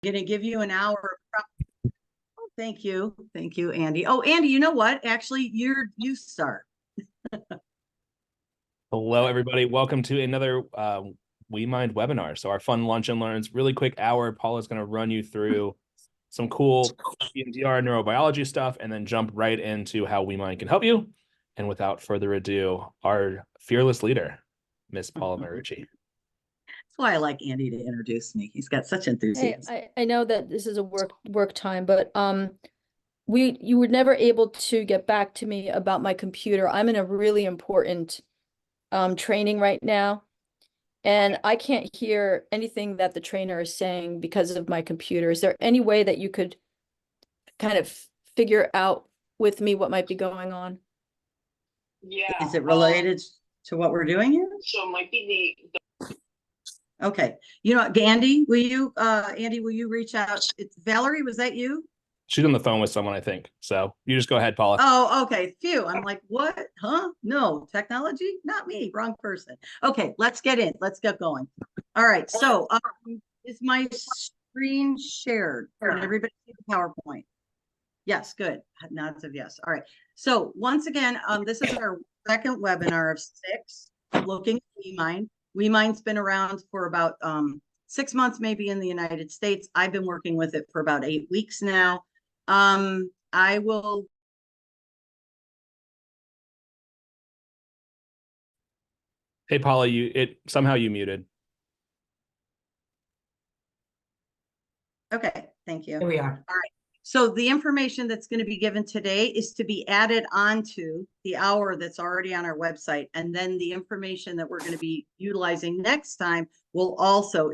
going to give you an hour. Oh, thank you. Thank you, Andy. Oh, Andy, you know what? Actually, you start. Hello, everybody. Welcome to another We Mind webinar. So our fun lunch and learns, really quick hour. Paula's going to run you through some cool EMDR neurobiology stuff and then jump right into how WeMind can help you. And without further ado, our fearless leader, Miss Paula Marucci. That's why I like Andy to introduce me. He's got such enthusiasm. Hey, I know that this is a work time, but you were never able to get back to me about my computer. I'm in a really important training right now, and I can't hear anything that the trainer is saying because of my computer. Is there any way that you could kind of figure out with me what might be going on? Yeah. Is it related to what we're doing here? So it might be Okay. You know, Andy, will you reach out? Valerie, was that you? She's on the phone with someone, I think. So you just go ahead, Paula. Oh, okay. Phew. I'm like, what? Huh? No, technology? Not me. Wrong person. Okay, let's get in. Let's get going. All right. So is my screen shared? Can everybody see the PowerPoint? Yes, good. Nods of yes. All right. So once again, this is our second webinar of 6, looking at WeMind. WeMind's been around for about 6 months, maybe in the United States. I've been working with it for about 8 weeks now. I will. Hey, Paula, somehow you muted. Okay, thank you. Here we are. All right. So the information that's going to be given today is to be added onto the hour that's already on our website. And then the information that we're going to be utilizing next time will also,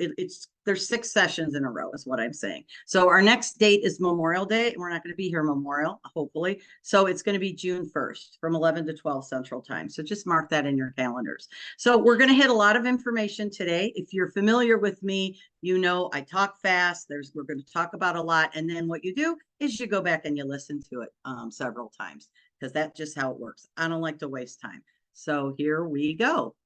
there's 6 sessions in a row is what I'm saying. So our next date is Memorial Day, and we're not going to be here Memorial, hopefully. So it's going to be June 1st from 11 to 12 Central Time. So just mark that in your calendars. So we're going to hit a lot of information today. If you're familiar with me, you know I talk fast. We're going to talk about a lot. And then what you do is you go back and you listen to it several times, because that's just how it works. I don't like to waste time. So here we go.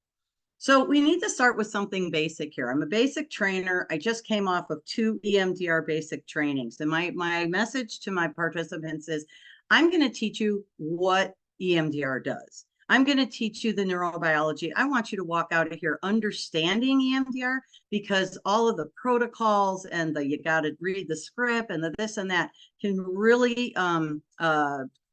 So we need to start with something basic here. I'm a basic trainer. I just came off of 2 EMDR basic trainings. And my message to my participants is, I'm going to teach you what EMDR does. I'm going to teach you the neurobiology. I want you to walk out of here understanding EMDR, because all of the protocols and you got to read the script and the this and that can really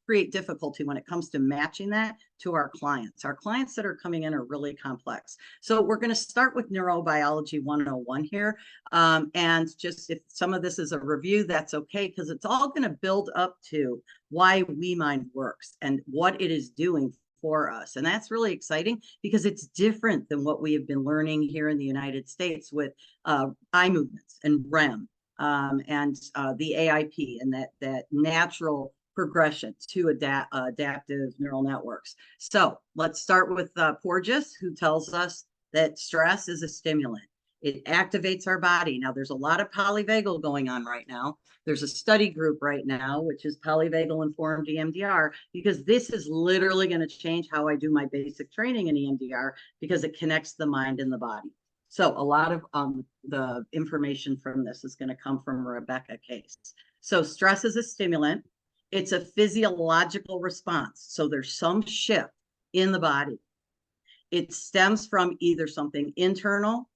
create difficulty when it comes to matching that to our clients. Our clients that are coming in are really complex. So we're going to start with neurobiology 101 here. And just if some of this is a review, that's okay, because it's all going to build up to why WeMind works and what it is doing for us. And that's really exciting, because it's different than what we have been learning here in the United States with eye movements and REM and the AIP and that natural progression to adaptive neural networks. So let's start with Porges, who tells us that stress is a stimulant. It activates our body. Now, there's a lot of polyvagal going on right now. There's a study group right now, which is polyvagal informed EMDR, because this is literally going to change how I do my basic training in EMDR, because it connects the mind and the body. So a lot of the information from this is going to come from Rebecca Case. So stress is a stimulant. It's a physiological response. So there's some shift in the body. It stems from either something internal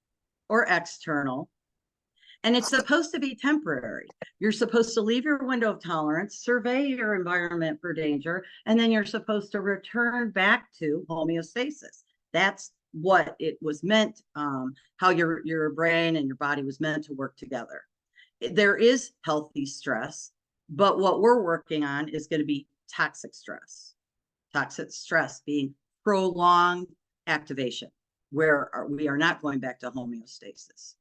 or external, and it's supposed to be temporary. You're supposed to leave your window of tolerance, survey your environment for danger, and then you're supposed to return back to homeostasis. That's what it was meant, how your brain and your body was meant to work together. There is healthy stress, but what we're working on is going to be toxic stress. Toxic stress being prolonged activation, where we are not going back to homeostasis.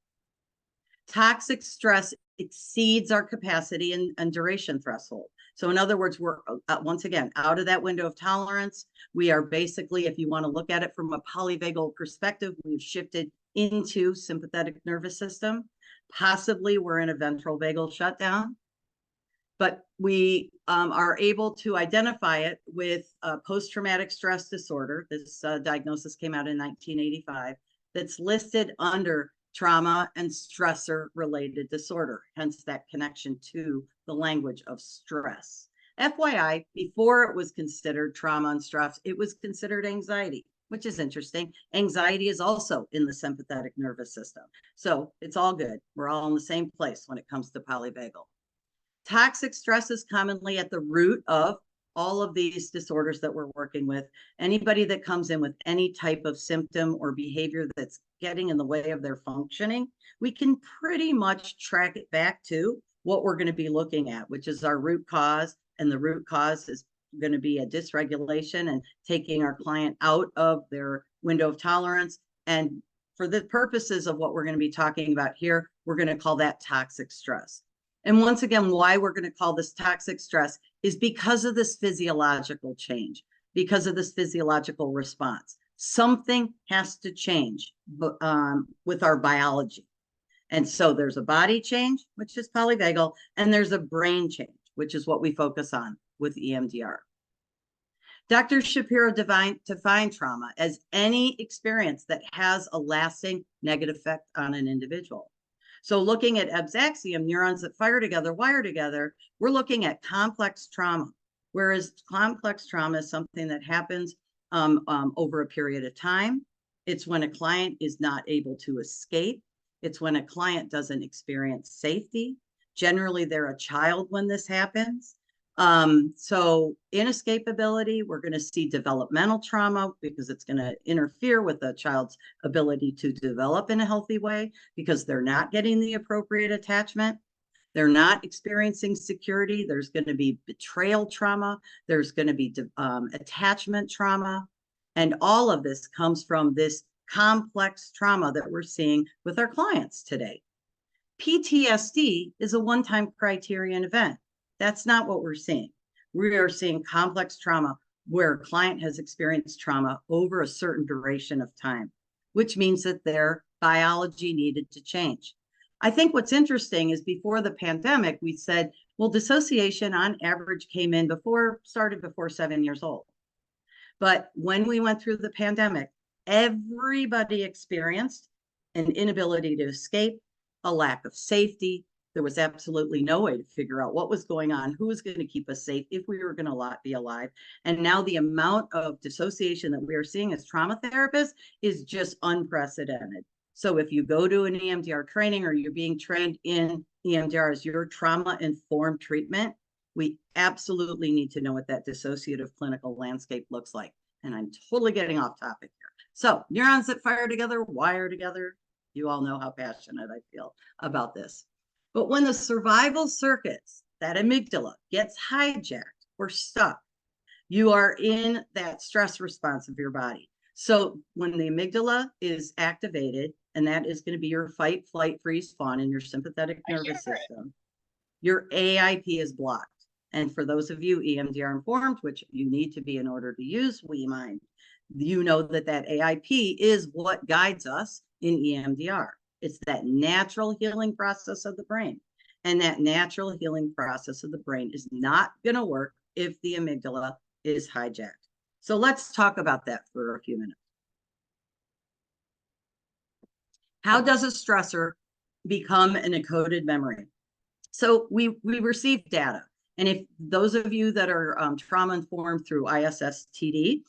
Toxic stress exceeds our capacity and duration threshold. So in other words, we're once again out of that window of tolerance. We are basically, if you want to look at it from a polyvagal perspective, we've shifted into sympathetic nervous system. Possibly we're in a ventral vagal shutdown. But we are able to identify it with post-traumatic stress disorder. This diagnosis came out in 1985. That's listed under trauma and stressor related disorder, hence that connection to the language of stress. FYI, before it was considered trauma and stress, it was considered anxiety, which is interesting. Anxiety is also in the sympathetic nervous system. So it's all good. We're all in the same place when it comes to polyvagal. Toxic stress is commonly at the root of all of these disorders that we're working with. Anybody that comes in with any type of symptom or behavior that's getting in the way of their functioning, we can pretty much track it back to what we're going to be looking at, which is our root cause. And the root cause is going to be a dysregulation and taking our client out of their window of tolerance. And for the purposes of what we're going to be talking about here, we're going to call that toxic stress. And once again, why we're going to call this toxic stress is because of this physiological change, because of this physiological response. Something has to change with our biology. And so there's a body change, which is polyvagal, and there's a brain change, which is what we focus on with EMDR. Dr. Shapiro defined trauma as any experience that has a lasting negative effect on an individual. So looking at Ebb's axiom, neurons that fire together, wire together, we're looking at complex trauma, whereas complex trauma is something that happens over a period of time. It's when a client is not able to escape. It's when a client doesn't experience safety. Generally, they're a child when this happens. So inescapability, we're going to see developmental trauma because it's going to interfere with the child's ability to develop in a healthy way because they're not getting the appropriate attachment. They're not experiencing security. There's going to be betrayal trauma. There's going to be attachment trauma. And all of this comes from this complex trauma that we're seeing with our clients today. PTSD is a one-time criterion event. That's not what we're seeing. We are seeing complex trauma where a client has experienced trauma over a certain duration of time, which means that their biology needed to change. I think what's interesting is before the pandemic, we said, well, dissociation on average started before 7 years old. But when we went through the pandemic, everybody experienced an inability to escape, a lack of safety. There was absolutely no way to figure out what was going on, who was going to keep us safe, if we were going to be alive. And now the amount of dissociation that we are seeing as trauma therapists is just unprecedented. So if you go to an EMDR training or you're being trained in EMDR as your trauma-informed treatment, we absolutely need to know what that dissociative clinical landscape looks like. And I'm totally getting off topic here. So neurons that fire together, wire together. You all know how passionate I feel about this. But when the survival circuits, that amygdala, gets hijacked or stuck, you are in that stress response of your body. So when the amygdala is activated, and that is going to be your fight, flight, freeze, fawn in your sympathetic nervous system, your AIP is blocked. And for those of you EMDR informed, which you need to be in order to use WeMind, you know that AIP is what guides us in EMDR. It's that natural healing process of the brain. And that natural healing process of the brain is not going to work if the amygdala is hijacked. So let's talk about that for a few minutes. How does a stressor become an encoded memory? So we receive data. And if those of you that are trauma informed through ISSTD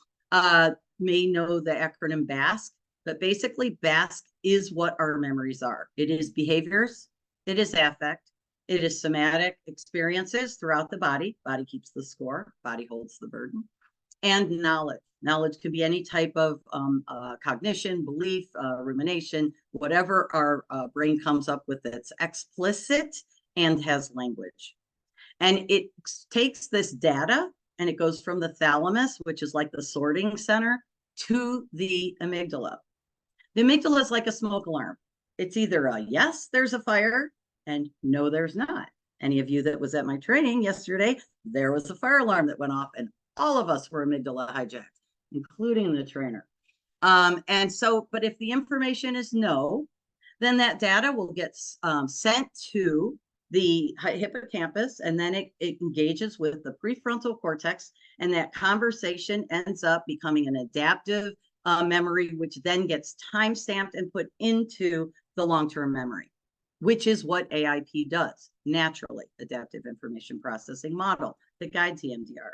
may know the acronym BASC, but basically BASC is what our memories are. It is behaviors, it is affect, it is somatic experiences throughout the body. Body keeps the score, body holds the burden, and knowledge. Knowledge could be any type of cognition, belief, rumination, whatever our brain comes up with that's explicit and has language. And it takes this data and it goes from the thalamus, which is like the sorting center, to the amygdala. The amygdala is like a smoke alarm. It's either a yes, there's a fire, and no, there's not. Any of you that was at my training yesterday, there was a fire alarm that went off, and all of us were amygdala hijacked, including the trainer. And so, but if the information is no, then that data will get sent to the hippocampus, and then it engages with the prefrontal cortex, and that conversation ends up becoming an adaptive memory, which then gets time-stamped and put into the long-term memory, which is what AIP does naturally, adaptive information processing model that guides EMDR.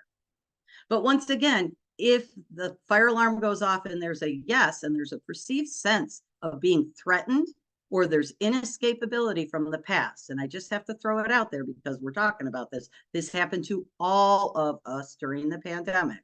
But once again, if the fire alarm goes off and there's a yes, and there's a perceived sense of being threatened, or there's inescapability from the past, and I just have to throw it out there because we're talking about this. This happened to all of us during the pandemic.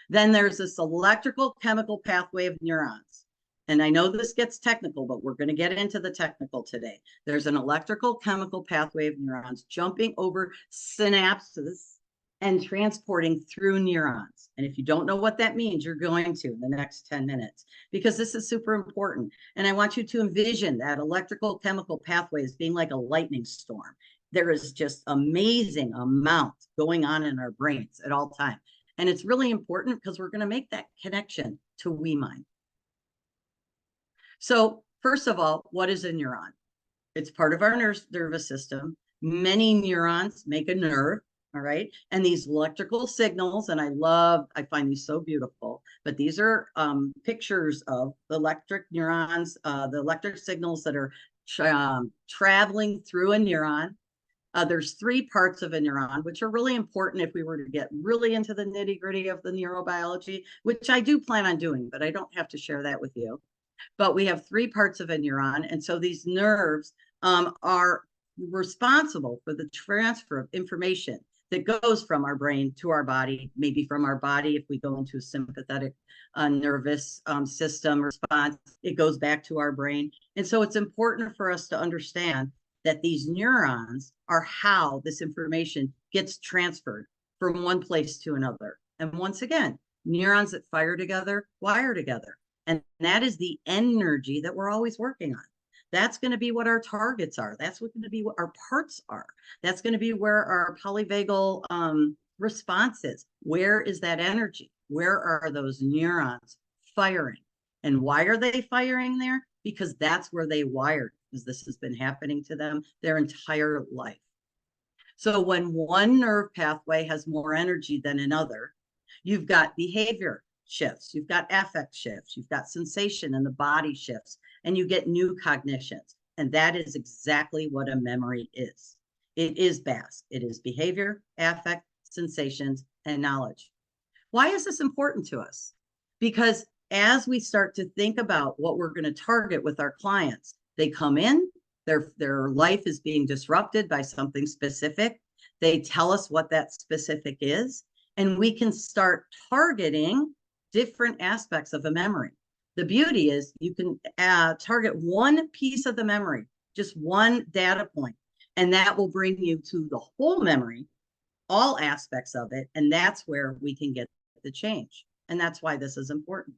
Then there's this electrical chemical pathway of neurons. And I know this gets technical, but we're going to get into the technical today. There's an electrical chemical pathway of neurons jumping over synapses and transporting through neurons. And if you don't know what that means, you're going to in the next 10 minutes, because this is super important. And I want you to envision that electrical chemical pathway as being like a lightning storm. There is just amazing amount going on in our brains at all times. And it's really important because we're going to make that connection to WeMind. So first of all, what is a neuron? It's part of our nervous system. Many neurons make a nerve. All right. And these electrical signals, and I find these so beautiful, but these are pictures of the electric neurons, the electric signals that are traveling through a neuron. There's 3 parts of a neuron, which are really important if we were to get really into the nitty-gritty of the neurobiology, which I do plan on doing, but I don't have to share that with you. But we have 3 parts of a neuron. And so these nerves are responsible for the transfer of information that goes from our brain to our body, maybe from our body if we go into a sympathetic nervous system response, it goes back to our brain. And so it's important for us to understand that these neurons are how this information gets transferred from one place to another. And once again, neurons that fire together, wire together. And that is the energy that we're always working on. That's going to be what our targets are. That's going to be what our parts are. That's going to be where our polyvagal response is. Where is that energy? Where are those neurons firing? And why are they firing there? Because that's where they wired, because this has been happening to them their entire life. So when one nerve pathway has more energy than another, you've got behavior shifts, you've got affect shifts, you've got sensation in the body shifts, and you get new cognitions. And that is exactly what a memory is. It is BASC. It is behavior, affect, sensations, and knowledge. Why is this important to us? Because as we start to think about what we're going to target with our clients, they come in, their life is being disrupted by something specific. They tell us what that specific is, and we can start targeting different aspects of a memory. The beauty is you can target one piece of the memory, just one data point, and that will bring you to the whole memory, all aspects of it, and that's where we can get the change. And that's why this is important.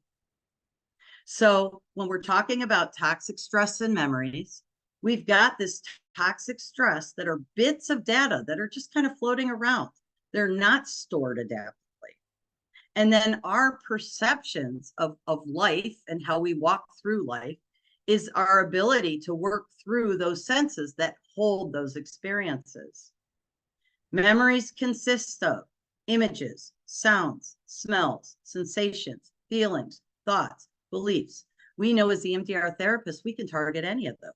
So when we're talking about toxic stress and memories, we've got this toxic stress that are bits of data that are just kind of floating around. They're not stored adaptively. And then our perceptions of life and how we walk through life is our ability to work through those senses that hold those experiences. Memories consist of images, sounds, smells, sensations, feelings, thoughts, beliefs. We know as the EMDR therapist, we can target any of those.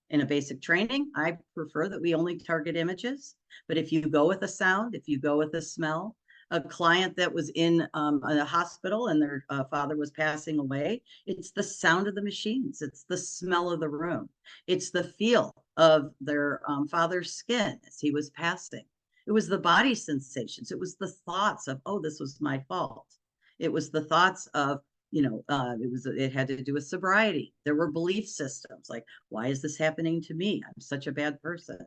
In a basic training, I prefer that we only target images. But if you go with a sound, if you go with a smell, a client that was in a hospital and their father was passing away, it's the sound of the machines. It's the smell of the room. It's the feel of their father's skin as he was passing. It was the body sensations. It was the thoughts of, oh, this was my fault. It was the thoughts of, it had to do with sobriety. There were belief systems like, why is this happening to me? I'm such a bad person.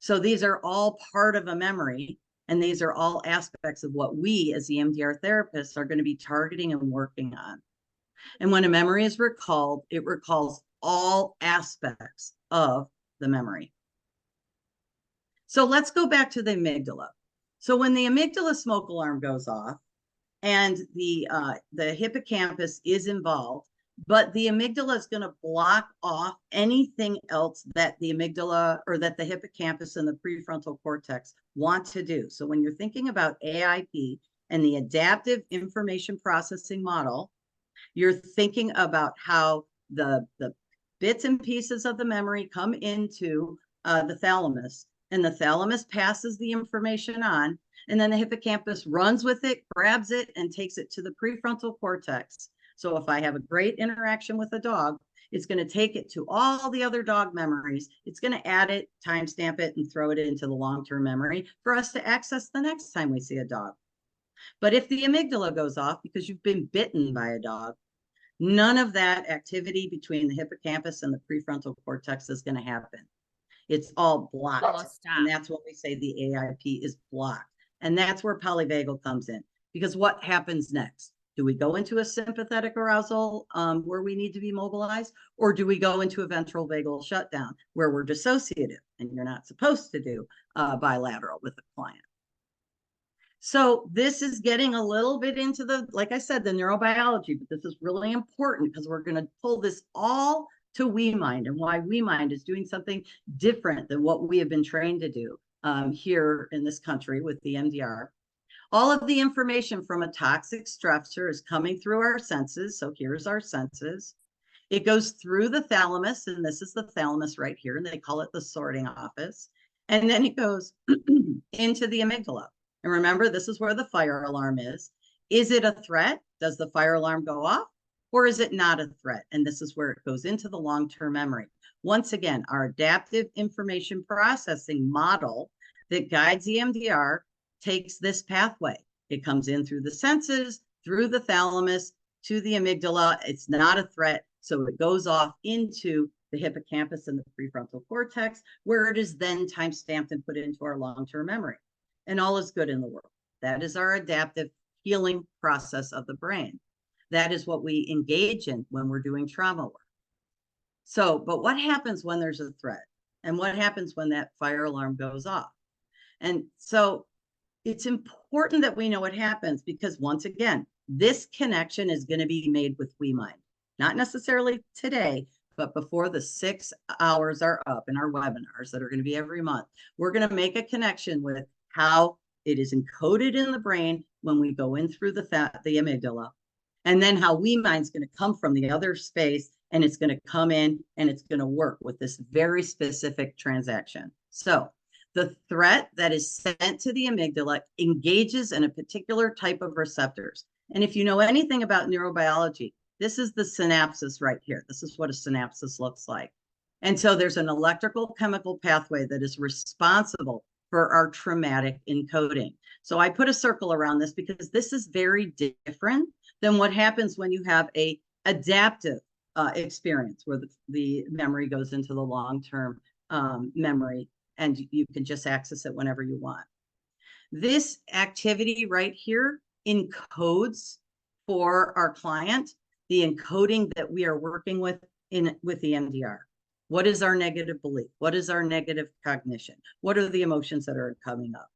So these are all part of a memory. And these are all aspects of what we as the EMDR therapists are going to be targeting and working on. And when a memory is recalled, it recalls all aspects of the memory. So let's go back to the amygdala. So when the amygdala smoke alarm goes off and the hippocampus is involved, but the amygdala is going to block off anything else that the amygdala or that the hippocampus and the prefrontal cortex want to do. So when you're thinking about AIP and the adaptive information processing model, you're thinking about how the bits and pieces of the memory come into the thalamus, and the thalamus passes the information on, and then the hippocampus runs with it, grabs it, and takes it to the prefrontal cortex. So if I have a great interaction with a dog, it's going to take it to all the other dog memories. It's going to add it, timestamp it, and throw it into the long-term memory for us to access the next time we see a dog. But if the amygdala goes off because you've been bitten by a dog, none of that activity between the hippocampus and the prefrontal cortex is going to happen. It's all blocked. And that's what we say the AIP is blocked. And that's where polyvagal comes in. Because what happens next? Do we go into a sympathetic arousal where we need to be mobilized? Or do we go into a ventral vagal shutdown where we're dissociative and you're not supposed to do bilateral with the client? So this is getting a little bit into the, like I said, the neurobiology, but this is really important because we're going to pull this all to WeMind and why WeMind is doing something different than what we have been trained to do here in this country with the MDR. All of the information from a toxic stressor is coming through our senses. So here's our senses. It goes through the thalamus, and this is the thalamus right here, and they call it the sorting office. And then it goes into the amygdala. And remember, this is where the fire alarm is. Is it a threat? Does the fire alarm go off? Or is it not a threat? And this is where it goes into the long-term memory. Once again, our adaptive information processing model that guides EMDR takes this pathway. It comes in through the senses, through the thalamus, to the amygdala. It's not a threat. So it goes off into the hippocampus and the prefrontal cortex, where it is then time-stamped and put into our long-term memory. And all is good in the world. That is our adaptive healing process of the brain. That is what we engage in when we're doing trauma work. So, but what happens when there's a threat? And what happens when that fire alarm goes off? And so it's important that we know what happens because once again, this connection is going to be made with WeMind. Not necessarily today, but before the 6 hours are up in our webinars that are going to be every month, we're going to make a connection with how it is encoded in the brain when we go in through the amygdala, and then how WeMind is going to come from the other space and it's going to come in and it's going to work with this very specific transaction. So the threat that is sent to the amygdala engages in a particular type of receptors. And if you know anything about neurobiology, this is the synapses right here. This is what a synapses looks like. And so there's an electrical chemical pathway that is responsible for our traumatic encoding. So I put a circle around this because this is very different than what happens when you have a adaptive experience where the memory goes into the long-term memory and you can just access it whenever you want. This activity right here encodes for our client the encoding that we are working with the MDR. What is our negative belief? What is our negative cognition? What are the emotions that are coming up?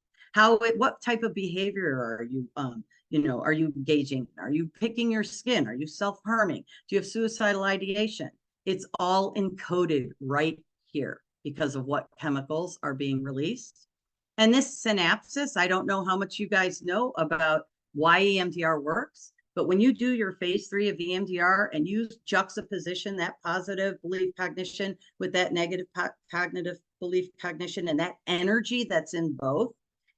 What type of behavior are you, are you engaging? Are you picking your skin? Are you self-harming? Do you have suicidal ideation? It's all encoded right here because of what chemicals are being released. And this synapses, I don't know how much you guys know about why EMDR works, but when you do your phase 3 of EMDR and you juxtaposition that positive belief cognition with that negative cognitive belief cognition and that energy that's in both,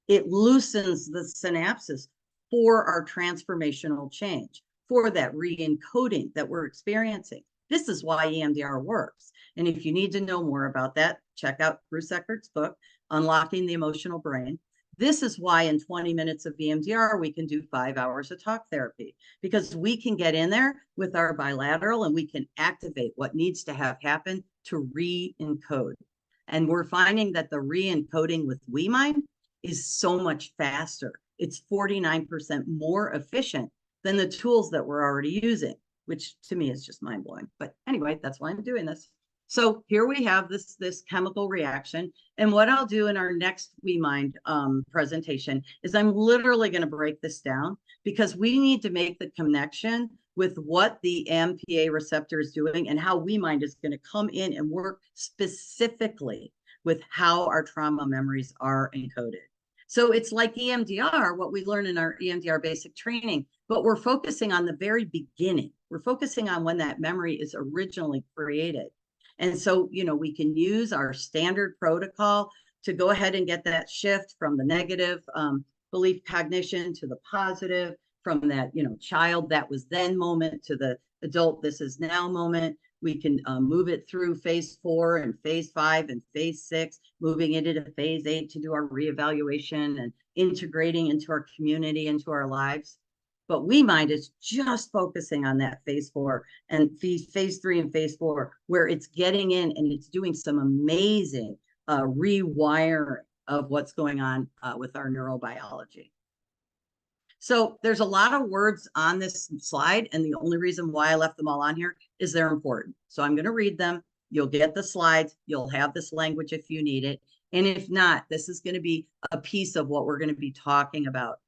it loosens the synapses for our transformational change, for that re-encoding that we're experiencing. This is why EMDR works. And if you need to know more about that, check out Bruce Eckert's book, Unlocking the Emotional Brain. This is why in 20 minutes of EMDR, we can do 5 hours of talk therapy, because we can get in there with our bilateral and we can activate what needs to have happen to re-encode. And we're finding that the re-encoding with WeMind is so much faster. It's 49% more efficient than the tools that we're already using, which to me is just mind blowing. But anyway, that's why I'm doing this. So here we have this chemical reaction. And what I'll do in our next WeMind presentation is I'm literally going to break this down because we need to make the connection with what the MPA receptor is doing and how WeMind is going to come in and work specifically with how our trauma memories are encoded. So it's like EMDR, what we learn in our EMDR basic training, but we're focusing on the very beginning. We're focusing on when that memory is originally created. And so, we can use our standard protocol to go ahead and get that shift from the negative belief cognition to the positive, from that, child that was then moment to the adult this is now moment. We can move it through phase 4 and phase 5 and phase 6, moving it into phase 8 to do our reevaluation and integrating into our community, into our lives. But WeMind is just focusing on that phase 4 and phase 3 and phase 4, where it's getting in and it's doing some amazing rewiring of what's going on with our neurobiology. So there's a lot of words on this slide, and the only reason why I left them all on here is they're important. So I'm going to read them. You'll get the slides. You'll have this language if you need it. And if not, this is going to be a piece of what we're going to be talking about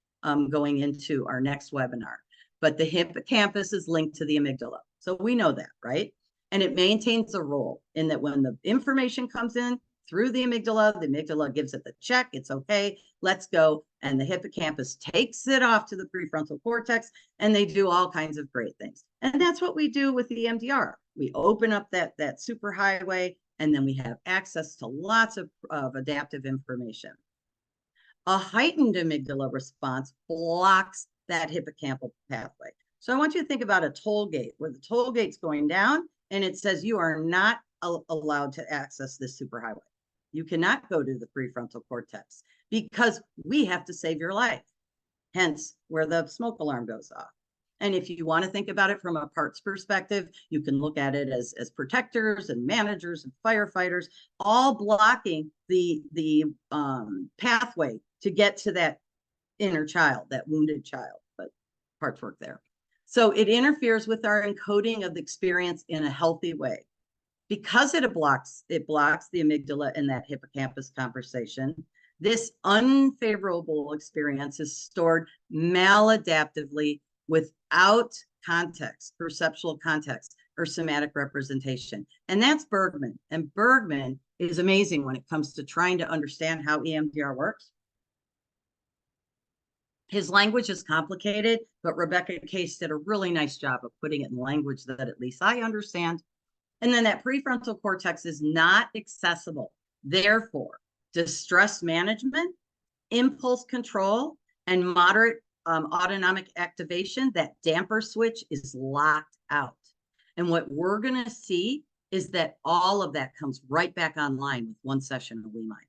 going into our next webinar. But the hippocampus is linked to the amygdala. So we know that, right? And it maintains a role in that when the information comes in through the amygdala gives it the check. It's okay. Let's go. And the hippocampus takes it off to the prefrontal cortex, and they do all kinds of great things. And that's what we do with the EMDR. We open up that superhighway, and then we have access to lots of adaptive information. A heightened amygdala response blocks that hippocampal pathway. So I want you to think about a toll gate where the toll gate's going down, and it says you are not allowed to access this superhighway. You cannot go to the prefrontal cortex because we have to save your life. Hence, where the smoke alarm goes off. And if you want to think about it from a parts perspective, you can look at it as protectors and managers and firefighters, all blocking the pathway to get to that inner child, that wounded child. But parts work there. So it interferes with our encoding of the experience in a healthy way. Because it blocks the amygdala and that hippocampus conversation, this unfavorable experience is stored maladaptively without context, perceptual context, or somatic representation. And that's Bergman. And Bergman is amazing when it comes to trying to understand how EMDR works. His language is complicated, but Rebecca Case did a really nice job of putting it in language that at least I understand. And then that prefrontal cortex is not accessible. Therefore, distress management, impulse control, and moderate autonomic activation, that damper switch is locked out. And what we're going to see is that all of that comes right back online with one session of WeMind.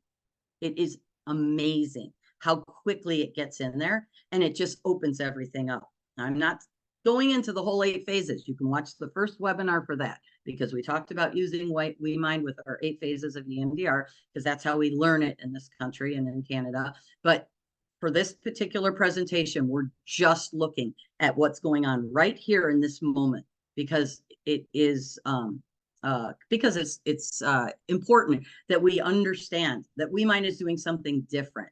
It is amazing how quickly it gets in there, and it just opens everything up. I'm not going into the whole 8 phases. You can watch the first webinar for that, because we talked about using WeMind with our 8 phases of EMDR, because that's how we learn it in this country and in Canada. But for this particular presentation, we're just looking at what's going on right here in this moment, because it is it's important that we understand that WeMind is doing something different.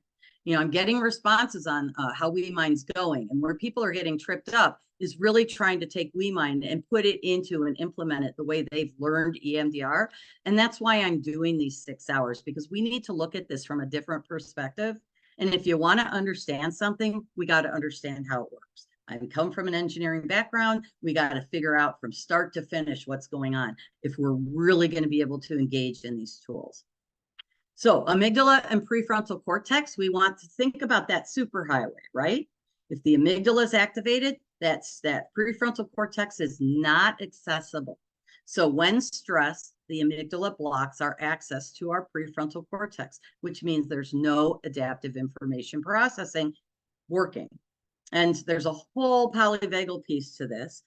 I'm getting responses on how WeMind's going, and where people are getting tripped up is really trying to take WeMind and put it into and implement it the way they've learned EMDR. And that's why I'm doing these 6 hours, because we need to look at this from a different perspective. And if you want to understand something, we got to understand how it works. I come from an engineering background. We got to figure out from start to finish what's going on if we're really going to be able to engage in these tools. So amygdala and prefrontal cortex, we want to think about that superhighway, right? If the amygdala is activated, that prefrontal cortex is not accessible. So when stressed, the amygdala blocks our access to our prefrontal cortex, which means there's no adaptive information processing working. And there's a whole polyvagal piece to this.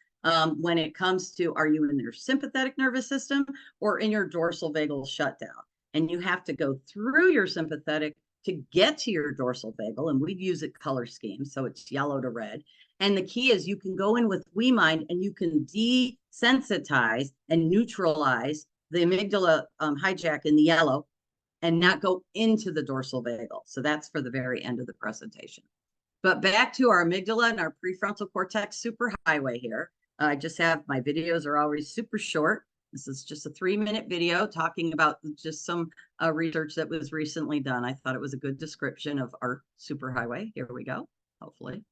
When it comes to, are you in your sympathetic nervous system or in your dorsal vagal shutdown? And you have to go through your sympathetic to get to your dorsal vagal, and we use it color scheme, so it's yellow to red. And the key is you can go in with WeMind and you can desensitize and neutralize the amygdala hijack in the yellow and not go into the dorsal vagal. So that's for the very end of the presentation. But back to our amygdala and our prefrontal cortex superhighway here. I just have, my videos are always super short. This is just a 3-minute video talking about just some research that was recently done. I thought it was a good description of our superhighway. Here we go, hopefully.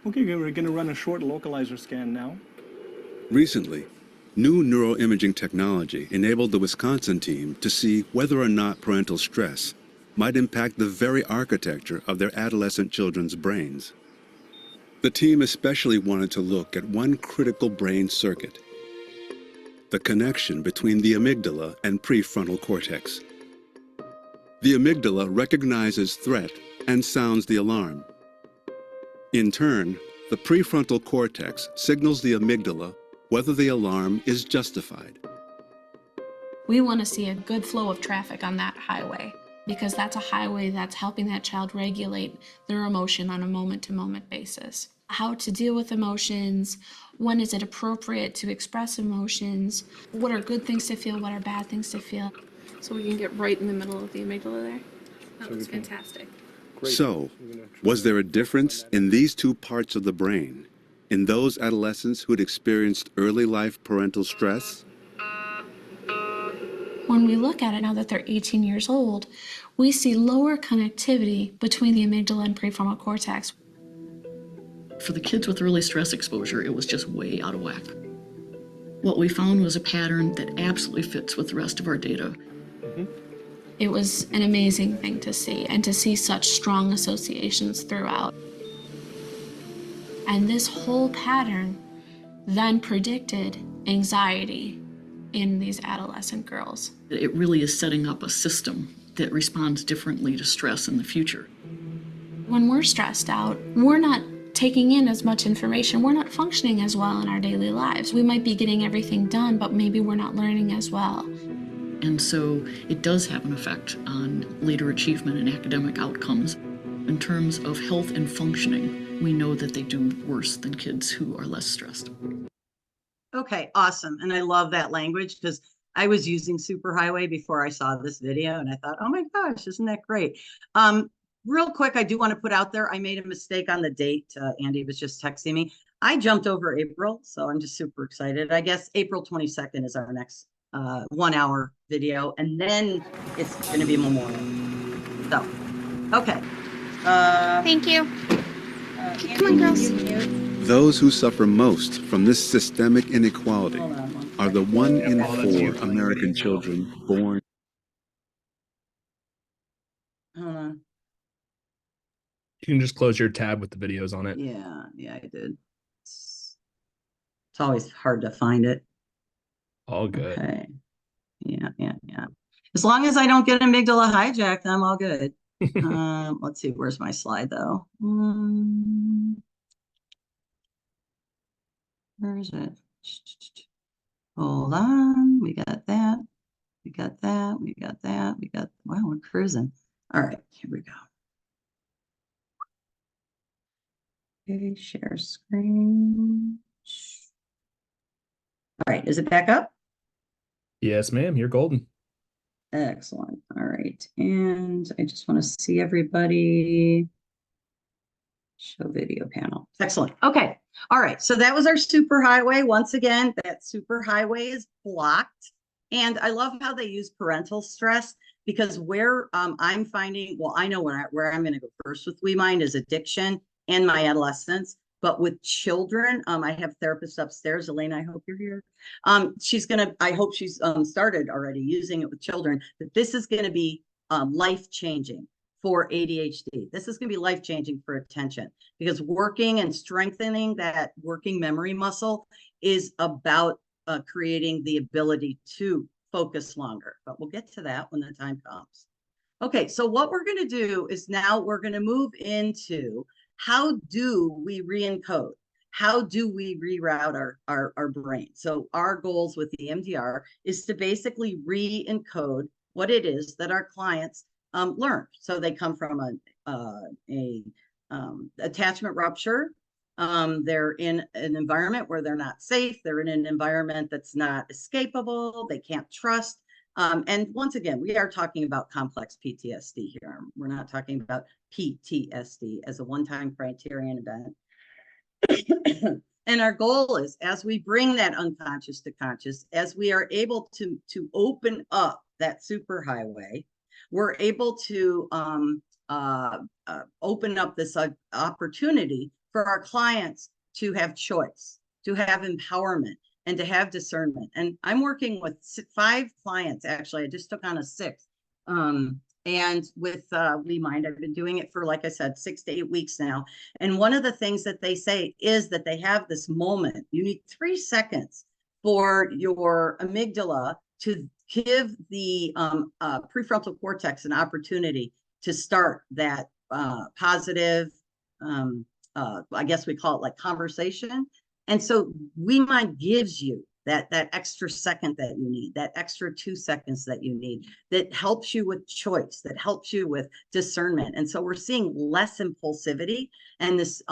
Okay, we're going to run a short localizer scan now. Recently, new neuroimaging technology enabled the Wisconsin team to see whether or not parental stress might impact the very architecture of their adolescent children's brains. The team especially wanted to look at one critical brain circuit, the connection between the amygdala and prefrontal cortex. The amygdala recognizes threat and sounds the alarm. In turn, the prefrontal cortex signals the amygdala whether the alarm is justified. We want to see a good flow of traffic on that highway because that's a highway that's helping that child regulate their emotion on a moment-to-moment basis. How to deal with emotions, when is it appropriate to express emotions, what are good things to feel, what are bad things to feel. So we can get right in the middle of the amygdala there. That was fantastic. So, was there a difference in these two parts of the brain in those adolescents who'd experienced early life parental stress? When we look at it now that they're 18 years old, we see lower connectivity between the amygdala and prefrontal cortex. For the kids with early stress exposure, it was just way out of whack. What we found was a pattern that absolutely fits with the rest of our data. It was an amazing thing to see, and to see such strong associations throughout. And this whole pattern then predicted anxiety in these adolescent girls. It really is setting up a system that responds differently to stress in the future. When we're stressed out, we're not taking in as much information. We're not functioning as well in our daily lives. We might be getting everything done, but maybe we're not learning as well. And so it does have an effect on later achievement and academic outcomes. In terms of health and functioning, we know that they do worse than kids who are less stressed. Okay, awesome. And I love that language because I was using Superhighway before I saw this video and I thought, oh my gosh, isn't that great? Real quick, I do want to put out there, I made a mistake on the date. Andy was just texting me. I jumped over April, so I'm just super excited. I guess April 22nd is our next 1 hour video, and then it's going to be Memorial. So, okay. Thank you. Andy, Come on, girls. can you mute? Those who suffer most from this systemic inequality Hold on one are the second. 1 in 4 American children born. Hold on. You can just close your tab with the videos on it. Yeah, I did. It's always hard to find it. All good. Okay. Yeah. As long as I don't get amygdala hijacked, I'm all good. Let's see, where's my slide though? Where is it? Hold on. We got that. Wow, we're cruising. All right, here we go. Okay, share screen. All right, is it back up? Yes, ma'am. You're golden. Excellent. All right. And I just want to see everybody. Show video panel. Excellent. Okay. All right. So that was our superhighway. Once again, that superhighway is blocked. And I love how they use parental stress because where I'm finding, well, I know where I'm going to go first with WeMind is addiction and my adolescence. But with children, I have therapists upstairs. Elena, I hope you're here. I hope she's started already using it with children. But this is going to be life-changing for ADHD. This is going to be life-changing for attention because working and strengthening that working memory muscle is about creating the ability to focus longer. But we'll get to that when the time comes. Okay, so what we're going to do is now we're going to move into how do we re-encode? How do we reroute our brain? So our goals with the MDR is to basically re-encode what it is that our clients learn. So they come from a attachment rupture. They're in an environment where they're not safe. They're in an environment that's not escapable. They can't trust. And once again, we are talking about complex PTSD here. We're not talking about PTSD as a one-time criterion event. And our goal is, as we bring that unconscious to conscious, as we are able to open up that superhighway, we're able to open up this opportunity for our clients to have choice, to have empowerment, and to have discernment. And I'm working with 5 clients, actually. I just took on a 6th. And with WeMind, I've been doing it for, like I said, 6 to 8 weeks now. And one of the things that they say is that they have this moment. You need 3 seconds for your amygdala to give the prefrontal cortex an opportunity to start that positive, I guess we call it like conversation. And so WeMind gives you that extra second that you need, that extra 2 seconds that you need, that helps you with choice, that helps you with discernment. And so we're seeing less impulsivity and this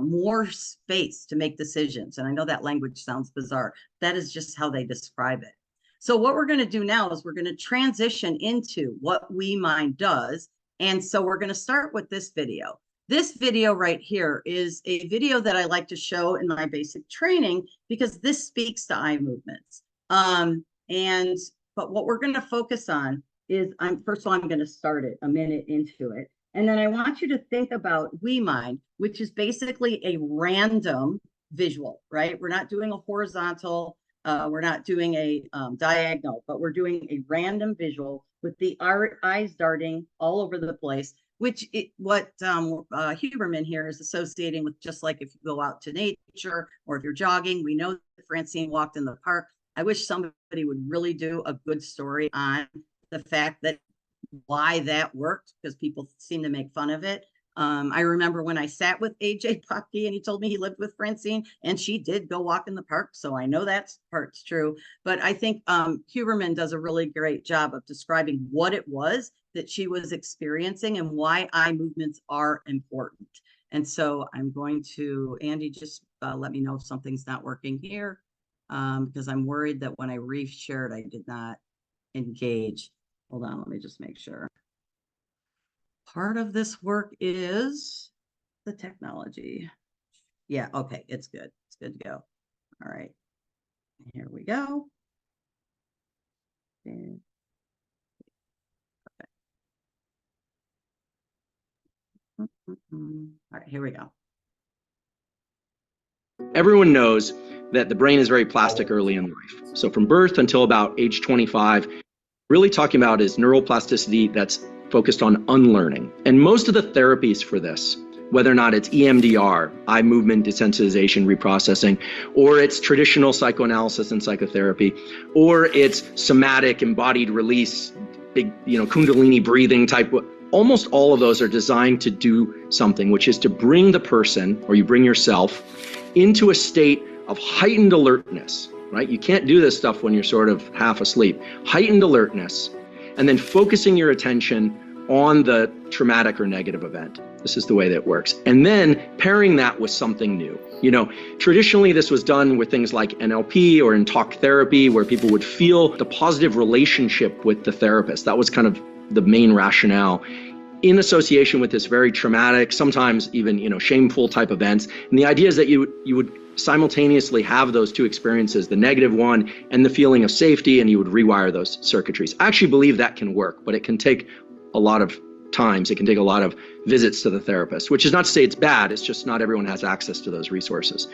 more space to make decisions. And I know that language sounds bizarre. That is just how they describe it. So what we're going to do now is we're going to transition into what WeMind does. And so we're going to start with this video. This video right here is a video that I like to show in my basic training because this speaks to eye movements. But what we're going to focus on is, first of all, I'm going to start it a minute into it. And then I want you to think about WeMind, which is basically a random visual, right? We're not doing a horizontal, we're not doing a diagonal, but we're doing a random visual with the eyes darting all over the place, which Huberman here is associating with, just like if you go out to nature or if you're jogging. We know that Francine walked in the park. I wish somebody would really do a good story on the fact that why that worked, because people seem to make fun of it. I remember when I sat with AJ Pocky and he told me he lived with Francine and she did go walk in the park. So I know that part's true. But I think Huberman does a really great job of describing what it was that she was experiencing and why eye movements are important. And so I'm going to, Andy, just let me know if something's not working here, because I'm worried that when I re-shared, I did not engage. Hold on, let me just make sure. Part of this work is the technology. Yeah, okay, it's good. It's good to go. All right, here we go. Okay. All right, here we go. Everyone knows that the brain is very plastic early in life. So from birth until about age 25, really talking about is neuroplasticity that's focused on unlearning. And most of the therapies for this, whether or not it's EMDR, eye movement desensitization reprocessing, or it's traditional psychoanalysis and psychotherapy, or it's somatic embodied release, big, Kundalini breathing type, almost all of those are designed to do something, which is to bring the person, or you bring yourself, into a state of heightened alertness, right? You can't do this stuff when you're sort of half asleep. Heightened alertness, and then focusing your attention on the traumatic or negative event. This is the way that it works. And then pairing that with something new. Traditionally this was done with things like NLP or in talk therapy, where people would feel the positive relationship with the therapist. That was kind of the main rationale, in association with this very traumatic, sometimes even shameful type events. And the idea is that you would simultaneously have those two experiences, the negative one and the feeling of safety, and you would rewire those circuitries. I actually believe that can work, but it can take a lot of times. It can take a lot of visits to the therapist, which is not to say it's bad. It's just not everyone has access to those resources.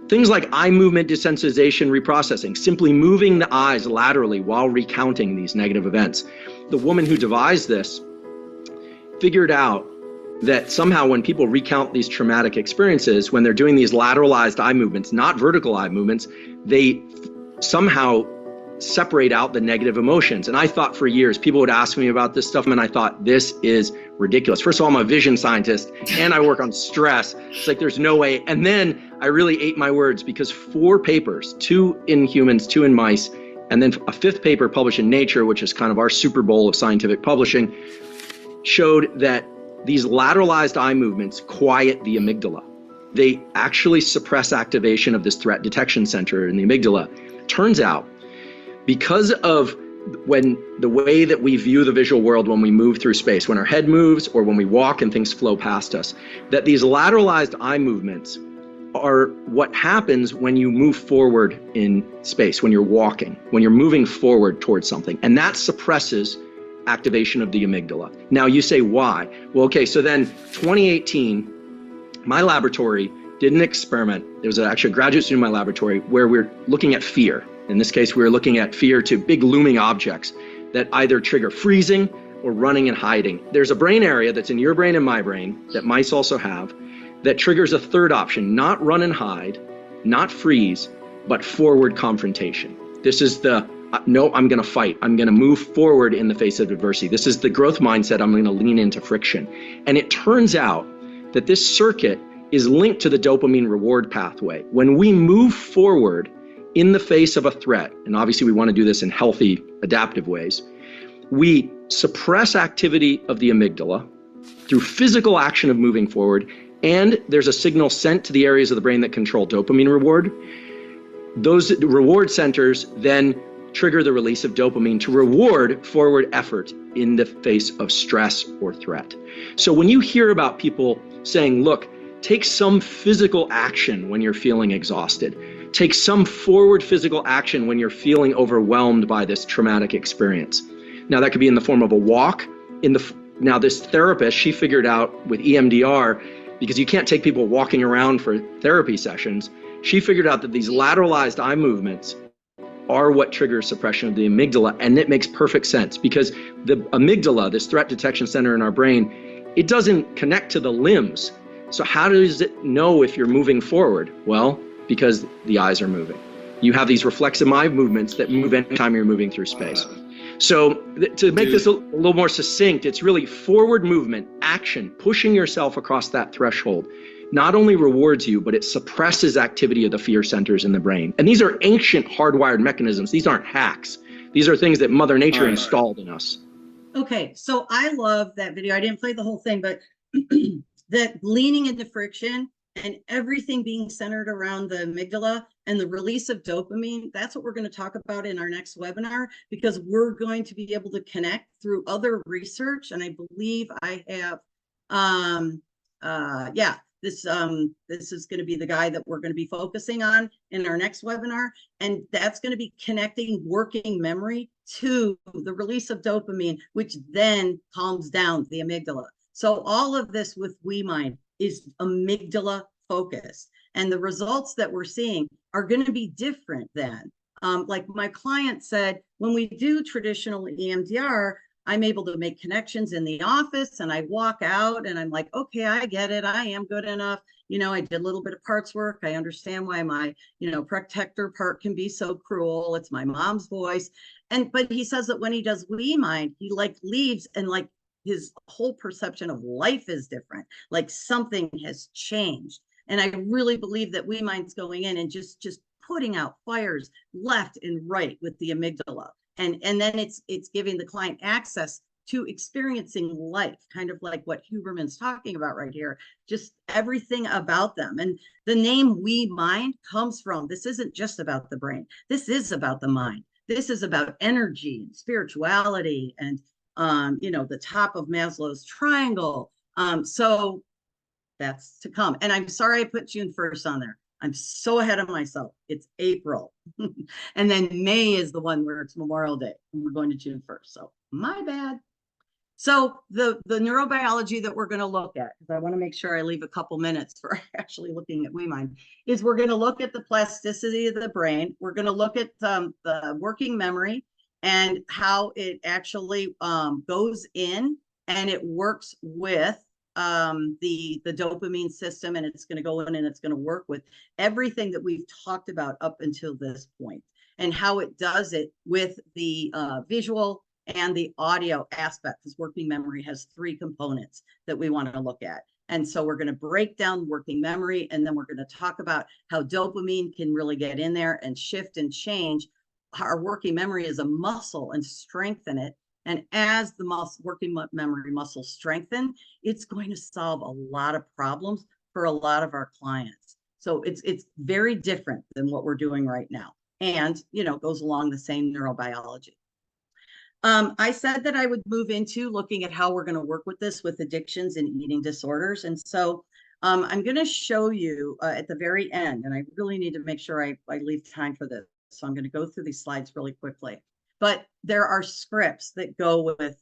Things like eye movement desensitization reprocessing, simply moving the eyes laterally while recounting these negative events. The woman who devised this figured out that somehow when people recount these traumatic experiences, when they're doing these lateralized eye movements, not vertical eye movements, they somehow separate out the negative emotions. And I thought for years, people would ask me about this stuff, and I thought, this is ridiculous. First of all, I'm a vision scientist and I work on stress. It's like, there's no way. And then I really ate my words, because 4 papers, 2 in humans, 2 in mice, and then a 5th paper published in Nature, which is kind of our Super Bowl of scientific publishing, showed that these lateralized eye movements quiet the amygdala. They actually suppress activation of this threat detection center in the amygdala. Turns out, because of the way that we view the visual world when we move through space, when our head moves or when we walk and things flow past us, that these lateralized eye movements are what happens when you move forward in space, when you're walking, when you're moving forward towards something. And that suppresses activation of the amygdala. Now you say, why? Well, okay, so then 2018, My laboratory did an experiment. There was actually a graduate student in my laboratory where we're looking at fear. In this case, we were looking at fear to big looming objects that either trigger freezing or running and hiding. There's a brain area that's in your brain and my brain that mice also have that triggers a third option, not run and hide, not freeze, but forward confrontation. This is the, no, I'm gonna fight. I'm gonna move forward in the face of adversity. This is the growth mindset. I'm gonna lean into friction. And it turns out that this circuit is linked to the dopamine reward pathway. When we move forward in the face of a threat, and obviously we want to do this in healthy, adaptive ways, we suppress activity of the amygdala through physical action of moving forward, and there's a signal sent to the areas of the brain that control dopamine reward. Those reward centers then trigger the release of dopamine to reward forward effort in the face of stress or threat. So when you hear about people saying, look, take some physical action when you're feeling exhausted, take some forward physical action when you're feeling overwhelmed by this traumatic experience. Now that could be in the form of a walk. Now this therapist, she figured out with EMDR, because you can't take people walking around for therapy sessions, she figured out that these lateralized eye movements are what triggers suppression of the amygdala, and it makes perfect sense because the amygdala, this threat detection center in our brain, it doesn't connect to the limbs. So how does it know if you're moving forward? Well, because the eyes are moving. You have these reflexive eye movements that move anytime you're moving through space. So to make this a little more succinct, it's really forward movement, action, pushing yourself across that threshold, not only rewards you, but it suppresses activity of the fear centers in the brain. And these are ancient hardwired mechanisms. These aren't hacks. These are things that Mother Nature installed in us. Okay, so I love that video. I didn't play the whole thing, but that leaning into friction and everything being centered around the amygdala and the release of dopamine, that's what we're going to talk about in our next webinar, because we're going to be able to connect through other research. And I believe I have, this is going to be the guy that we're going to be focusing on in our next webinar. And that's going to be connecting working memory to the release of dopamine, which then calms down the amygdala. So all of this with WeMind is amygdala focused. And the results that we're seeing are going to be different than, like my client said, when we do traditional EMDR, I'm able to make connections in the office and I walk out and I'm like, okay, I get it. I am good enough. You know, I did a little bit of parts work. I understand why my, protector part can be so cruel. It's my mom's voice. But he says that when he does WeMind, he like leaves and like his whole perception of life is different. Like something has changed. And I really believe that WeMind's going in and just putting out fires left and right with the amygdala. And then it's giving the client access to experiencing life, kind of like what Huberman's talking about right here, just everything about them. And the name We Mind comes from, this isn't just about the brain. This is about the mind. This is about energy and spirituality and, the top of Maslow's triangle. So that's to come. And I'm sorry I put June 1st on there. I'm so ahead of myself. It's April. And then May is the one where it's Memorial Day. And we're going to June 1st. So my bad. So the neurobiology that we're going to look at, because I want to make sure I leave a couple minutes for actually looking at WeMind, is we're going to look at the plasticity of the brain. We're going to look at the working memory and how it actually goes in and it works with the dopamine system, and it's going to go in and it's going to work with everything that we've talked about up until this point, and how it does it with the visual and the audio aspect, because working memory has 3 components that we want to look at. And so we're going to break down working memory, and then we're going to talk about how dopamine can really get in there and shift and change our working memory as a muscle and strengthen it. And as the working memory muscles strengthen, it's going to solve a lot of problems for a lot of our clients. So it's very different than what we're doing right now. And, goes along the same neurobiology. I said that I would move into looking at how we're going to work with this with addictions and eating disorders. And so I'm going to show you at the very end, and I really need to make sure I leave time for this. So I'm going to go through these slides really quickly. But there are scripts that go with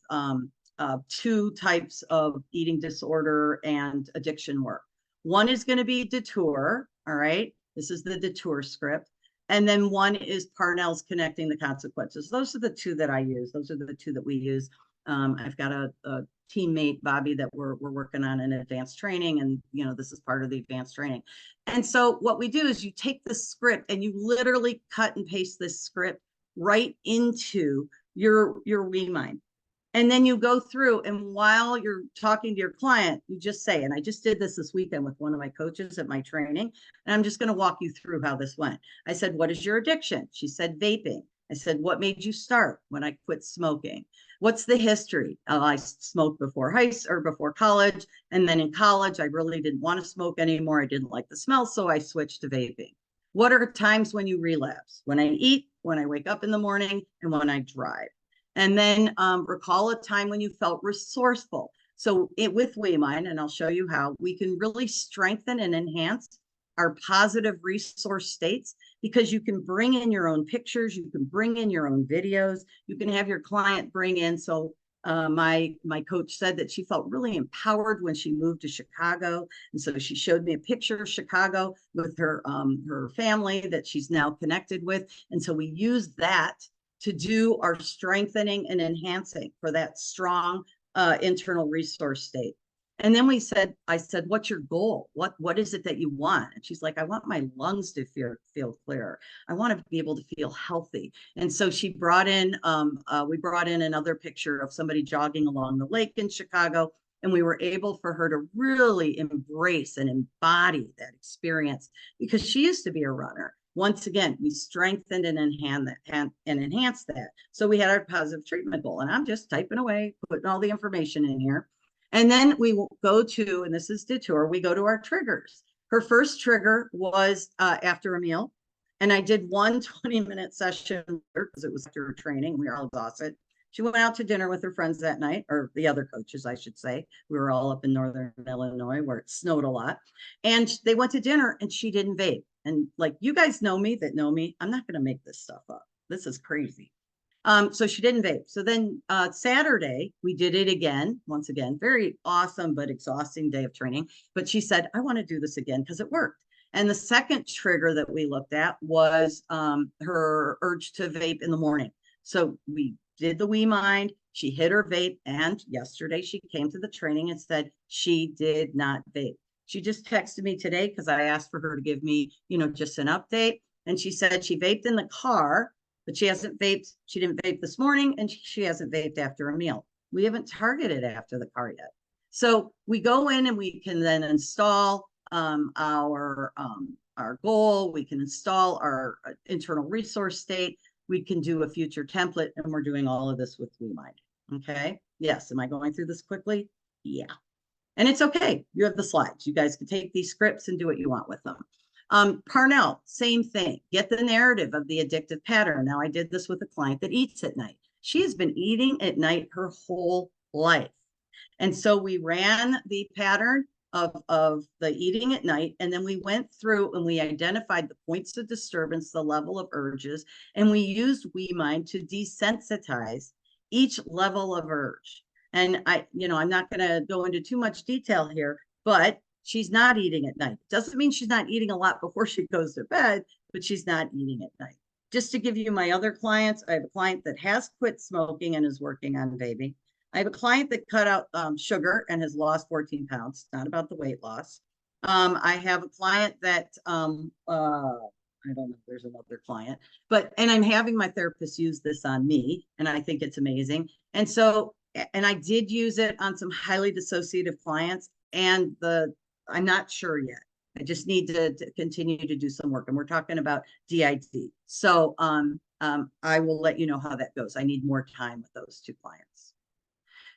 2 types of eating disorder and addiction work. One is going to be detour. All right. This is the detour script. And then one is Parnell's Connecting the Consequences. Those are the two that I use. Those are the two that we use. I've got a teammate, Bobby, that we're working on an advanced training. And, you know, this is part of the advanced training. And so what we do is you take the script and you literally cut and paste this script right into your WeMind. And then you go through, and while you're talking to your client, you just say, and I just did this weekend with one of my coaches at my training, and I'm just going to walk you through how this went. I said, what is your addiction? She said, vaping. I said, what made you start? When I quit smoking. What's the history? I smoked before before college. And then in college, I really didn't want to smoke anymore. I didn't like the smell, so I switched to vaping. What are times when you relapse? When I eat, when I wake up in the morning, and when I drive. And then recall a time when you felt resourceful. So with WeMind, and I'll show you how, we can really strengthen and enhance our positive resource states, because you can bring in your own pictures, you can bring in your own videos, you can have your client bring in. So my coach said that she felt really empowered when she moved to Chicago. And so she showed me a picture of Chicago with her family that she's now connected with. And so we used that to do our strengthening and enhancing for that strong internal resource state. And then I said, what's your goal? What is it that you want? And she's like, I want my lungs to feel clearer. I want to be able to feel healthy. And so she brought in, we brought in another picture of somebody jogging along the lake in Chicago. And we were able for her to really embrace and embody that experience, because she used to be a runner. Once again, we strengthened and enhanced that. So we had our positive treatment goal, and I'm just typing away, putting all the information in here. And then we go to, and this is detour, we go to our triggers. Her first trigger was after a meal. And I did one 20-minute session because it was after her training. We were all exhausted. She went out to dinner with her friends that night, or the other coaches, I should say. We were all up in Northern Illinois where it snowed a lot. And they went to dinner and she didn't vape. And like, you guys know me, I'm not going to make this stuff up. This is crazy. So she didn't vape. So then Saturday, we did it again, once again, very awesome, but exhausting day of training. But she said, I want to do this again because it worked. And the second trigger that we looked at was her urge to vape in the morning. So we did the WeMind, she hit her vape. And yesterday she came to the training and said she did not vape. She just texted me today because I asked for her to give me, just an update. And she said she vaped in the car, but she hasn't vaped. She didn't vape this morning, and she hasn't vaped after a meal. We haven't targeted after the car yet. So we go in and we can then install our goal. We can install our internal resource state. We can do a future template, and we're doing all of this with WeMind. Okay. Yes. Am I going through this quickly? Yeah. And it's okay. You have the slides. You guys can take these scripts and do what you want with them. Parnell, same thing. Get the narrative of the addictive pattern. Now, I did this with a client that eats at night. She has been eating at night her whole life. And so we ran the pattern of the eating at night. And then we went through and we identified the points of disturbance, the level of urges, and we used WeMind to desensitize each level of urge. And I'm not going to go into too much detail here, but she's not eating at night. Doesn't mean she's not eating a lot before she goes to bed, but she's not eating at night. Just to give you my other clients, I have a client that has quit smoking and is working on vaping. I have a client that cut out sugar and has lost 14 pounds. It's not about the weight loss. I have a client that, I don't know if there's another client, and I'm having my therapist use this on me, and I think it's amazing. And so, and I did use it on some highly dissociative clients, and I'm not sure yet. I just need to continue to do some work, and we're talking about DID. So I will let you know how that goes. I need more time with those two clients.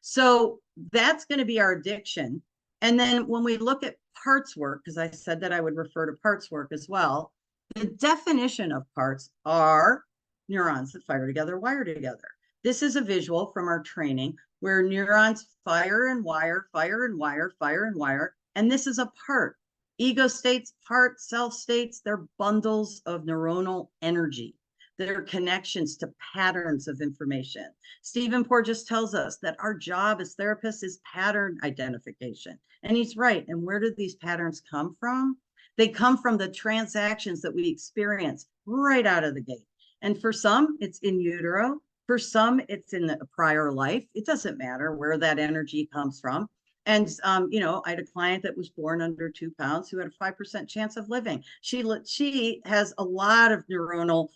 So that's going to be our addiction. And then when we look at parts work, because I said that I would refer to parts work as well, the definition of parts are neurons that fire together, wire together. This is a visual from our training where neurons fire and wire, fire and wire, fire and wire. And this is a part. Ego states, part, self states, they're bundles of neuronal energy. There are connections to patterns of information. Stephen Porges tells us that our job as therapists is pattern identification. And he's right. And where do these patterns come from? They come from the transactions that we experience right out of the gate. And for some, it's in utero. For some, it's in a prior life. It doesn't matter where that energy comes from. And, you know, I had a client that was born under 2 pounds who had a 5% chance of living. She has a lot of neuronal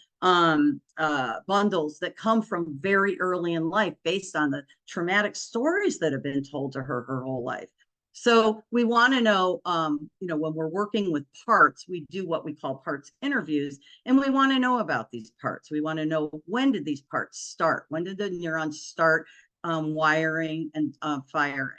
bundles that come from very early in life based on the traumatic stories that have been told to her whole life. So we want to know, you know, when we're working with parts, we do what we call parts interviews, and we want to know about these parts. We want to know, when did these parts start? When did the neurons start wiring and firing?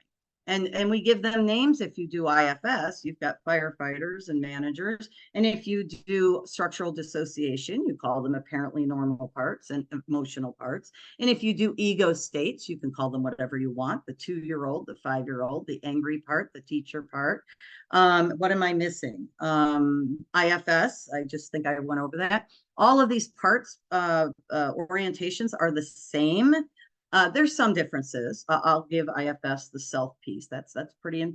And we give them names. If you do IFS, you've got firefighters and managers. And if you do structural dissociation, you call them apparently normal parts and emotional parts. And if you do ego states, you can call them whatever you want: the 2-year-old, the 5-year-old, the angry part, the teacher part. What am I missing? IFS, I just think I went over that. All of these parts orientations are the same. There's some differences. I'll give IFS the self piece. That's pretty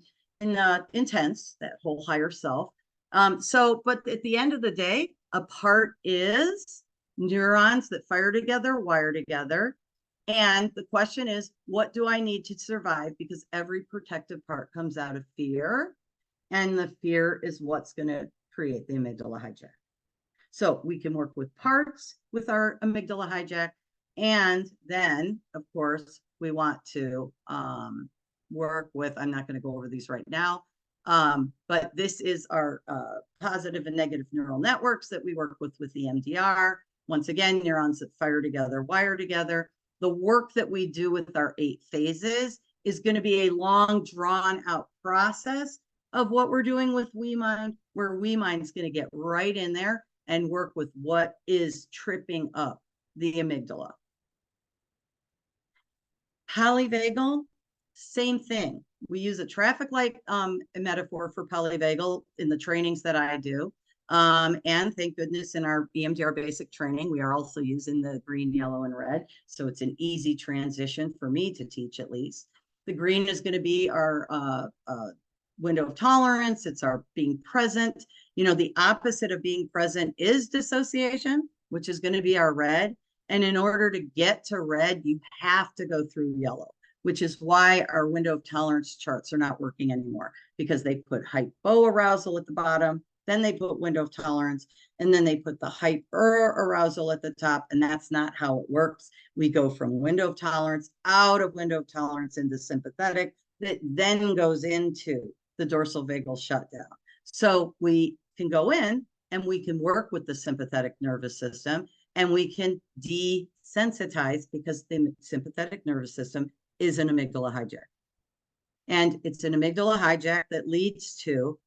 intense, that whole higher self. But at the end of the day, a part is neurons that fire together, wire together. And the question is, what do I need to survive? Because every protective part comes out of fear. And the fear is what's going to create the amygdala hijack. So we can work with parts with our amygdala hijack. And then, of course, we want to work with, I'm not going to go over these right now, but this is our positive and negative neural networks that we work with the EMDR. Once again, neurons that fire together, wire together. The work that we do with our 8 phases is going to be a long, drawn-out process of what we're doing with WeMind, where WeMind is going to get right in there and work with what is tripping up the amygdala. Polyvagal, same thing. We use a traffic light metaphor for polyvagal in the trainings that I do. And thank goodness in our EMDR basic training, we are also using the green, yellow, and red. So it's an easy transition for me to teach, at least. The green is going to be our window of tolerance. It's our being present. You know, the opposite of being present is dissociation, which is going to be our red. And in order to get to red, you have to go through yellow, which is why our window of tolerance charts are not working anymore, because they put hypoarousal at the bottom, then they put window of tolerance, and then they put the hyperarousal at the top. And that's not how it works. We go from window of tolerance, out of window of tolerance into sympathetic, that then goes into the dorsal vagal shutdown. So we can go in and we can work with the sympathetic nervous system, and we can desensitize, because the sympathetic nervous system is an amygdala hijack. And it's an amygdala hijack that leads to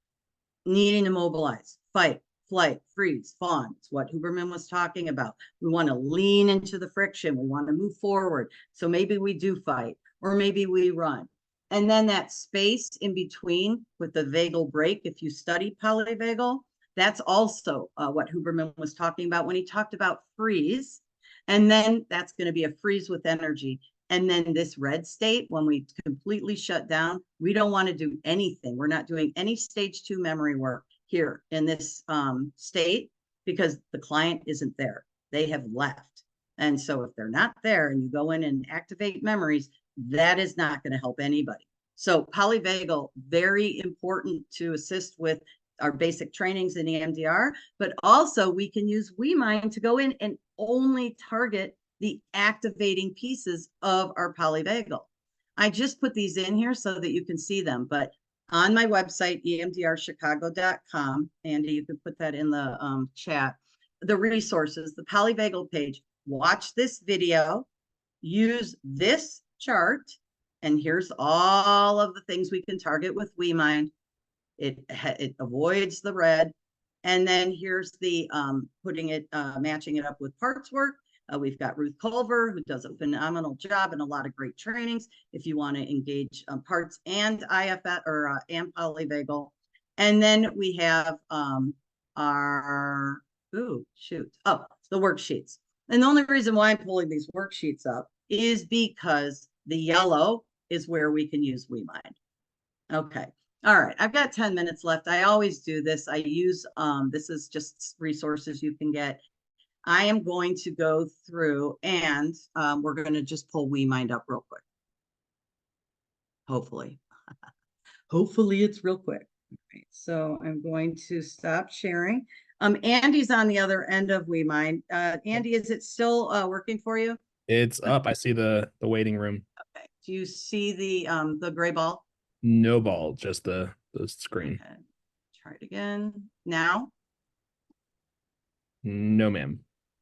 needing to mobilize, fight, flight, freeze, fawn. It's what Huberman was talking about. We want to lean into the friction. We want to move forward. So maybe we do fight, or maybe we run. And then that space in between with the vagal break, if you study polyvagal, that's also what Huberman was talking about when he talked about freeze. And then that's going to be a freeze with energy. And then this red state, when we completely shut down, we don't want to do anything. We're not doing any stage 2 memory work here in this state, because the client isn't there. They have left. And so if they're not there and you go in and activate memories, that is not going to help anybody. So polyvagal, very important to assist with our basic trainings in EMDR, but also we can use WeMind to go in and only target the activating pieces of our polyvagal. I just put these in here so that you can see them, but on my website, emdrchicago.com, Andy, you can put that in the chat, the resources, the polyvagal page, watch this video, use this chart, and here's all of the things we can target with WeMind. It avoids the red. And then here's the matching it up with parts work. We've got Ruth Culver, who does a phenomenal job and a lot of great trainings if you want to engage parts and IFS and polyvagal. And then we have the worksheets. And the only reason why I'm pulling these worksheets up is because the yellow is where we can use WeMind. Okay. All right. I've got 10 minutes left. I always do this. I use, this is just resources you can get. I am going to go through and we're going to just pull WeMind up real quick. Hopefully. Hopefully it's real quick. All right, so I'm going to stop sharing. Andy's on the other end of WeMind. Andy, is it still working for you? It's up. I see the waiting room. Okay. Do you see the gray ball? No ball, just the screen. Okay. Try it again. Now? No, ma'am.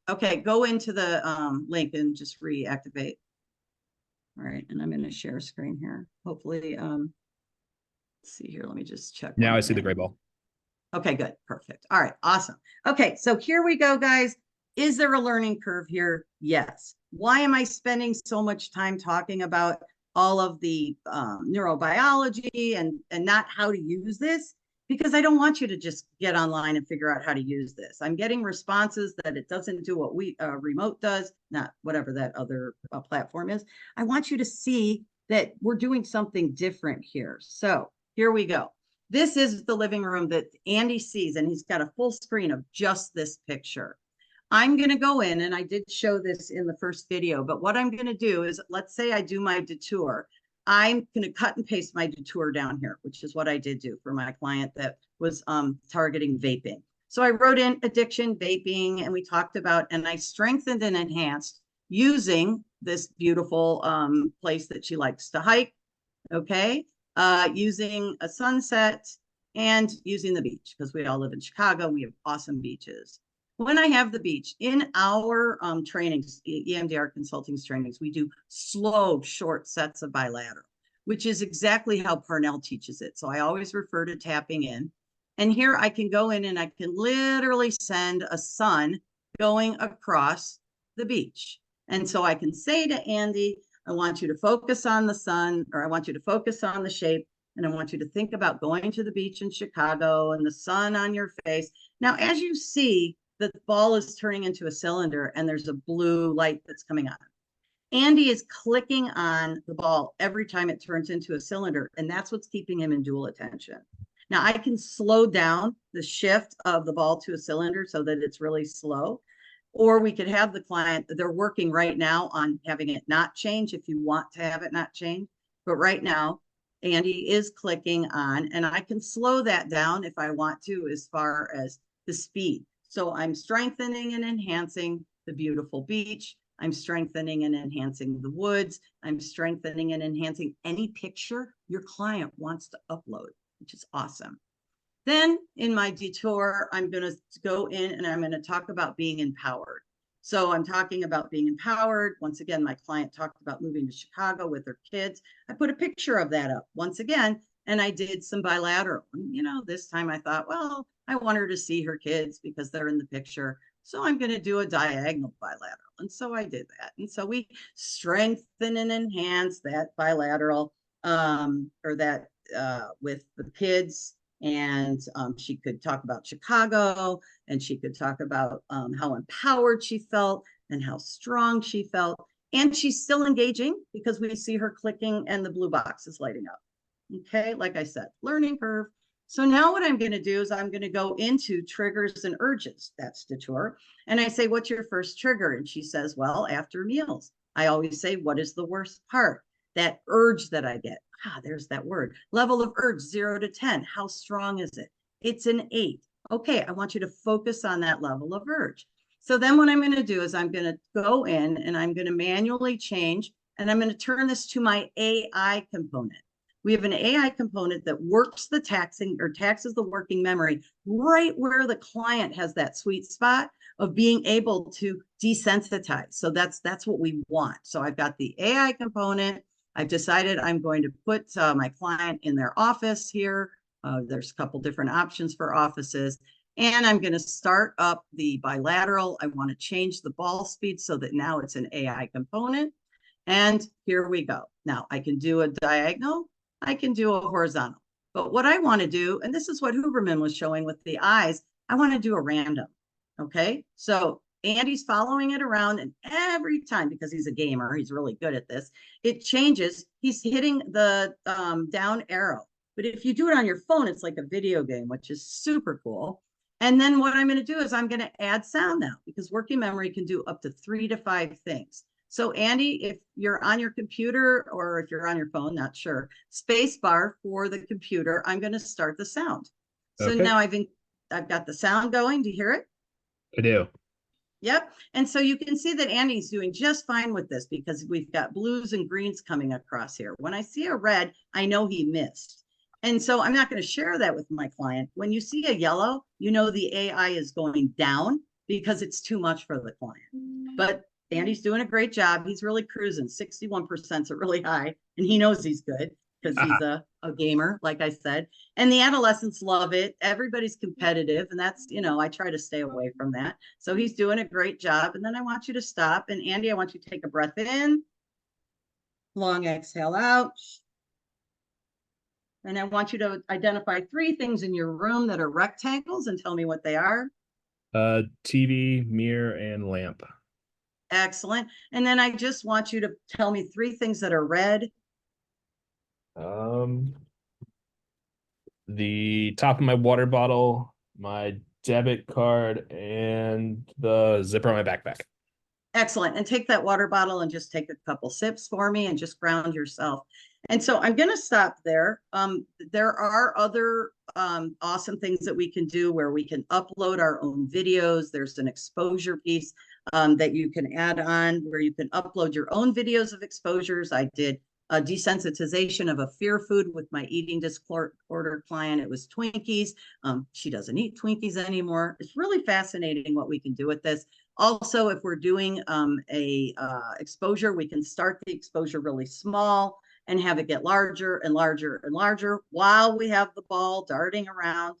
Okay, go into the link and just reactivate. All right, and I'm going to share screen here. Hopefully, let's see here. Let me just check. Now I see the gray ball. Okay, good. Perfect. All right, awesome. Okay, so here we go, guys. Is there a learning curve here? Yes. Why am I spending so much time talking about all of the neurobiology and not how to use this? Because I don't want you to just get online and figure out how to use this. I'm getting responses that it doesn't do what we remote does, not whatever that other platform is. I want you to see that we're doing something different here. So here we go. This is the living room that Andy sees, and he's got a full screen of just this picture. I'm going to go in, and I did show this in the first video, but what I'm going to do is, let's say I do my detour. I'm going to cut and paste my detour down here, which is what I did do for my client that was targeting vaping. So I wrote in addiction, vaping, and we talked about, and I strengthened and enhanced using this beautiful place that she likes to hike, okay? Using a sunset and using the beach, because we all live in Chicago and we have awesome beaches. When I have the beach in our trainings, EMDR consulting trainings, we do slow, short sets of bilateral, which is exactly how Parnell teaches it. So I always refer to tapping in. And here I can go in and I can literally send a sun going across the beach. And so I can say to Andy, I want you to focus on the sun, or I want you to focus on the shape, and I want you to think about going to the beach in Chicago and the sun on your face. Now, as you see, the ball is turning into a cylinder and there's a blue light that's coming on. Andy is clicking on the ball every time it turns into a cylinder, and that's what's keeping him in dual attention. Now, I can slow down the shift of the ball to a cylinder so that it's really slow, or we could have the client, they're working right now on having it not change if you want to have it not change. But right now, Andy is clicking on, and I can slow that down if I want to as far as the speed. So I'm strengthening and enhancing the beautiful beach. I'm strengthening and enhancing the woods. I'm strengthening and enhancing any picture your client wants to upload, which is awesome. Then in my detour, I'm going to go in and I'm going to talk about being empowered. So I'm talking about being empowered. Once again, my client talked about moving to Chicago with her kids. I put a picture of that up once again, and I did some bilateral. You know, this time I thought, well, I want her to see her kids because they're in the picture. So I'm going to do a diagonal bilateral. And so I did that. And so we strengthen and enhance that bilateral or that with the kids. And she could talk about Chicago, and she could talk about how empowered she felt and how strong she felt. And she's still engaging because we see her clicking and the blue box is lighting up. Okay, like I said, learning curve. So now what I'm going to do is I'm going to go into triggers and urges. That's detour. And I say, what's your first trigger? And she says, well, after meals. I always say, what is the worst part? That urge that I get. Ah, there's that word. Level of urge, 0 to 10. How strong is it? It's an 8. Okay, I want you to focus on that level of urge. So then what I'm going to do is I'm going to go in and I'm going to manually change, and I'm going to turn this to my AI component. We have an AI component that works the taxing or taxes the working memory right where the client has that sweet spot of being able to desensitize. So that's what we want. So I've got the AI component. I've decided I'm going to put my client in their office here. There's a couple different options for offices. And I'm going to start up the bilateral. I want to change the ball speed so that now it's an AI component. And here we go. Now I can do a diagonal. I can do a horizontal. But what I want to do, and this is what Huberman was showing with the eyes, I want to do a random. Okay, so Andy's following it around, and every time, because he's a gamer, he's really good at this, it changes. He's hitting the down arrow. But if you do it on your phone, it's like a video game, which is super cool. And then what I'm going to do is I'm going to add sound now, because working memory can do up to 3 to 5 things. So Andy, if you're on your computer or if you're on your phone, not sure, space bar for the computer, I'm going to start the sound. So Okay. now I've got the sound going. Do you hear it? I do. Yep. And so you can see that Andy's doing just fine with this, because we've got blues and greens coming across here. When I see a red, I know he missed. And so I'm not going to share that with my client. When you see a yellow, you know the AI is going down because it's too much for the client. But Andy's doing a great job. He's really cruising. 61% is really high, and he knows he's good because he's a gamer, like I said. And the adolescents love it. Everybody's competitive, and that's, you know, I try to stay away from that. So he's doing a great job. And then I want you to stop. And Andy, I want you to take a breath in, long exhale out. And I want you to identify 3 things in your room that are rectangles and tell me what they are. TV, mirror, and lamp. Excellent. And then I just want you to tell me 3 things that are red. The top of my water bottle, my debit card, and the zipper on my backpack. Excellent. And take that water bottle and just take a couple sips for me and just ground yourself. And so I'm going to stop there. There are other awesome things that we can do where we can upload our own videos. There's an exposure piece that you can add on where you can upload your own videos of exposures. I did a desensitization of a fear food with my eating disorder client. It was Twinkies. She doesn't eat Twinkies anymore. It's really fascinating what we can do with this. Also, if we're doing exposure, we can start the exposure really small and have it get larger and larger and larger while we have the ball darting around.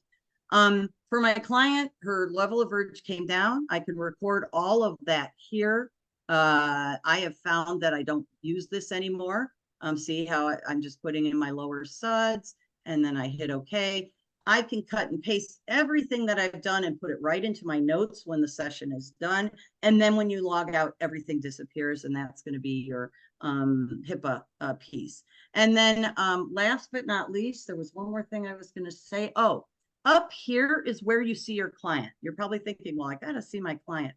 For my client, her level of urge came down. I can record all of that here. I have found that I don't use this anymore. See how I'm just putting in my lower suds, and then I hit OK. I can cut and paste everything that I've done and put it right into my notes when the session is done. And then when you log out, everything disappears, and that's going to be your HIPAA piece. And then last but not least, there was one more thing I was going to say. Oh, up here is where you see your client. You're probably thinking, well, I got to see my client.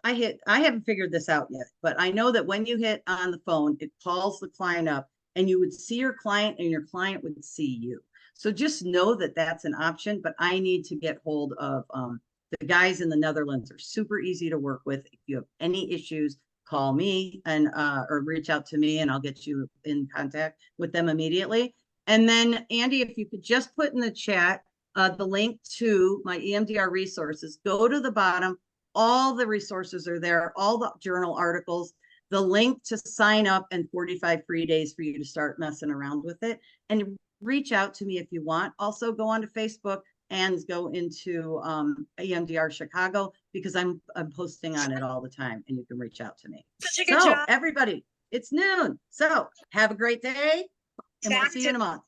I haven't figured this out yet, but I know that when you hit on the phone, it calls the client up, and you would see your client and your client would see you. So just know that that's an option, but I need to get hold of the guys in the Netherlands. Are super easy to work with. If you have any issues, call me and or reach out to me, and I'll get you in contact with them immediately. And then Andy, if you could just put in the chat the link to my EMDR resources, go to the bottom. All the resources are there, all the journal articles, the link to sign up, and 45 free days for you to start messing around with it. And reach out to me if you want. Also go onto Facebook and go into EMDR Chicago, because I'm posting on it all the time, and you can reach out to me. So everybody, it's noon. So have a great day, and we'll see you in a month.